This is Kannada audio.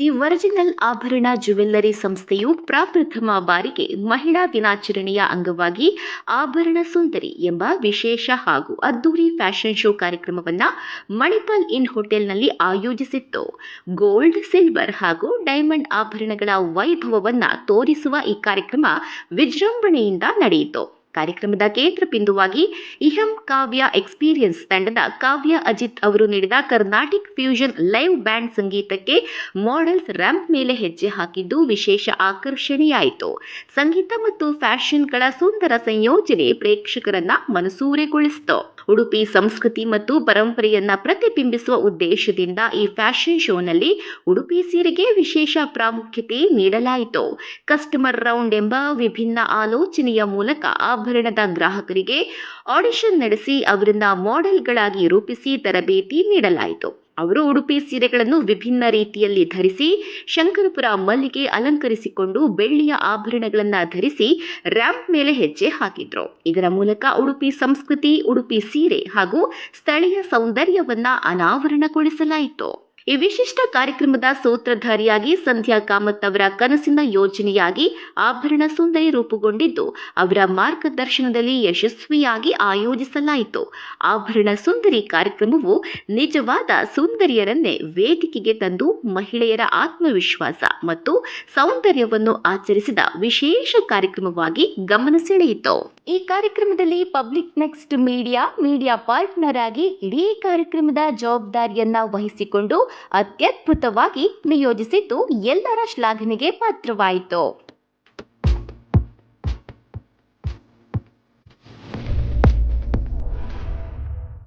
ದಿ ಒರಿಜಿನಲ್ ಆಭರಣ ಜ್ಯುವೆಲ್ಲರಿ ಸಂಸ್ಥೆಯು ಪ್ರಪ್ರಥಮ ಬಾರಿಗೆ ಮಹಿಳಾ ದಿನಾಚರಣೆಯ ಅಂಗವಾಗಿ ಆಭರಣ ಸುಂದರಿ ಎಂಬ ವಿಶೇಷ ಹಾಗೂ ಅದ್ದೂರಿ ಫ್ಯಾಷನ್ ಶೋ ಕಾರ್ಯಕ್ರಮವನ್ನು ಮಣಿಪಾಲ್ ಇನ್ ಹೋಟೆಲ್ನಲ್ಲಿ ಆಯೋಜಿಸಿತ್ತು. ಗೋಲ್ಡ್, ಸಿಲ್ವರ್ ಹಾಗೂ ಡೈಮಂಡ್ ಆಭರಣಗಳ ವೈಭವವನ್ನು ತೋರಿಸುವ ಈ ಕಾರ್ಯಕ್ರಮ ವಿಜೃಂಭಣೆಯಿಂದ ನಡೆಯಿತು. ಕಾರ್ಯಕ್ರಮದ ಕೇಂದ್ರ ಬಿಂದುವಾಗಿ ಇಹಂ ಕಾವ್ಯ ಎಕ್ಸ್ಪೀರಿಯನ್ಸ್ ತಂಡದ ಕಾವ್ಯ ಅಜಿತ್ ಅವರು ನೀಡಿದ ಕರ್ನಾಟಿಕ್ ಫ್ಯೂಷನ್ ಲೈವ್ ಬ್ಯಾಂಡ್ ಸಂಗೀತಕ್ಕೆ ಮಾಡೆಲ್ಸ್ ರ್ಯಾಂಪ್ ಮೇಲೆ ಹೆಜ್ಜೆ ಹಾಕಿದ್ದು ವಿಶೇಷ ಆಕರ್ಷಣೆಯಾಯಿತು. ಸಂಗೀತ ಮತ್ತು ಫ್ಯಾಷನ್ಗಳ ಸುಂದರ ಸಂಯೋಜನೆ ಪ್ರೇಕ್ಷಕರನ್ನ ಮನಸೂರೆಗೊಳಿಸಿತು. ಉಡುಪಿ ಸಂಸ್ಕೃತಿ ಮತ್ತು ಪರಂಪರೆಯನ್ನ ಪ್ರತಿಬಿಂಬಿಸುವ ಉದ್ದೇಶದಿಂದ ಈ ಫ್ಯಾಷನ್ ಶೋನಲ್ಲಿ ಉಡುಪಿ ಸೀರೆಗೆ ವಿಶೇಷ ಪ್ರಾಮುಖ್ಯತೆ ನೀಡಲಾಯಿತು. ಕಸ್ಟಮರ್ ರೌಂಡ್ ಎಂಬ ವಿಭಿನ್ನ ಆಲೋಚನೆಯ ಮೂಲಕ ಆಭರಣದ ಗ್ರಾಹಕರಿಗೆ ಆಡಿಷನ್ ನಡೆಸಿ ಅವರನ್ನ ಮಾಡೆಲ್ಗಳಾಗಿ ರೂಪಿಸಿ ತರಬೇತಿ ನೀಡಲಾಯಿತು. ಅವರು ಉಡುಪಿ ಸೀರೆಗಳನ್ನು ವಿಭಿನ್ನ ರೀತಿಯಲ್ಲಿ ಧರಿಸಿ ಶಂಕರಪುರ ಮಲ್ಲಿಗೆ ಅಲಂಕರಿಸಿಕೊಂಡು ಬೆಳ್ಳಿಯ ಆಭರಣಗಳನ್ನು ಧರಿಸಿ ರ್ಯಾಂಪ್ ಮೇಲೆ ಹೆಜ್ಜೆ ಹಾಕಿದ್ರು. ಇದರ ಮೂಲಕ ಉಡುಪಿ ಸಂಸ್ಕೃತಿ, ಉಡುಪಿ ಸೀರೆ ಹಾಗೂ ಸ್ಥಳೀಯ ಸೌಂದರ್ಯವನ್ನ ಅನಾವರಣಗೊಳಿಸಲಾಯಿತು. ಈ ವಿಶಿಷ್ಟ ಕಾರ್ಯಕ್ರಮದ ಸೂತ್ರಧಾರಿಯಾಗಿ ಸಂಧ್ಯಾ ಕಾಮತ್ ಅವರ ಕನಸಿನ ಯೋಜನೆಯಾಗಿ ಆಭರಣ ಸುಂದರಿ ರೂಪುಗೊಂಡಿದ್ದು ಅವರ ಮಾರ್ಗದರ್ಶನದಲ್ಲಿ ಯಶಸ್ವಿಯಾಗಿ ಆಯೋಜಿಸಲಾಯಿತು. ಆಭರಣ ಸುಂದರಿ ಕಾರ್ಯಕ್ರಮವು ನಿಜವಾದ ಸುಂದರಿಯರನ್ನೇ ವೇದಿಕೆಗೆ ತಂದು ಮಹಿಳೆಯರ ಆತ್ಮವಿಶ್ವಾಸ ಮತ್ತು ಸೌಂದರ್ಯವನ್ನು ಆಚರಿಸಿದ ವಿಶೇಷ ಕಾರ್ಯಕ್ರಮವಾಗಿ ಗಮನ ಸೆಳೆಯಿತು. ಈ ಕಾರ್ಯಕ್ರಮದಲ್ಲಿ ಪಬ್ಲಿಕ್ ನೆಕ್ಸ್ಟ್ ಮೀಡಿಯಾ ಪಾರ್ಟ್ನರ್ ಆಗಿ ಇಡೀ ಕಾರ್ಯಕ್ರಮದ ಜವಾಬ್ದಾರಿಯನ್ನ ವಹಿಸಿಕೊಂಡು ಅತ್ಯದ್ಭುತವಾಗಿ ನಿಯೋಜಿಸಿದ್ದು ಎಲ್ಲರ ಶ್ಲಾಘನೆಗೆ ಪಾತ್ರವಾಯಿತು.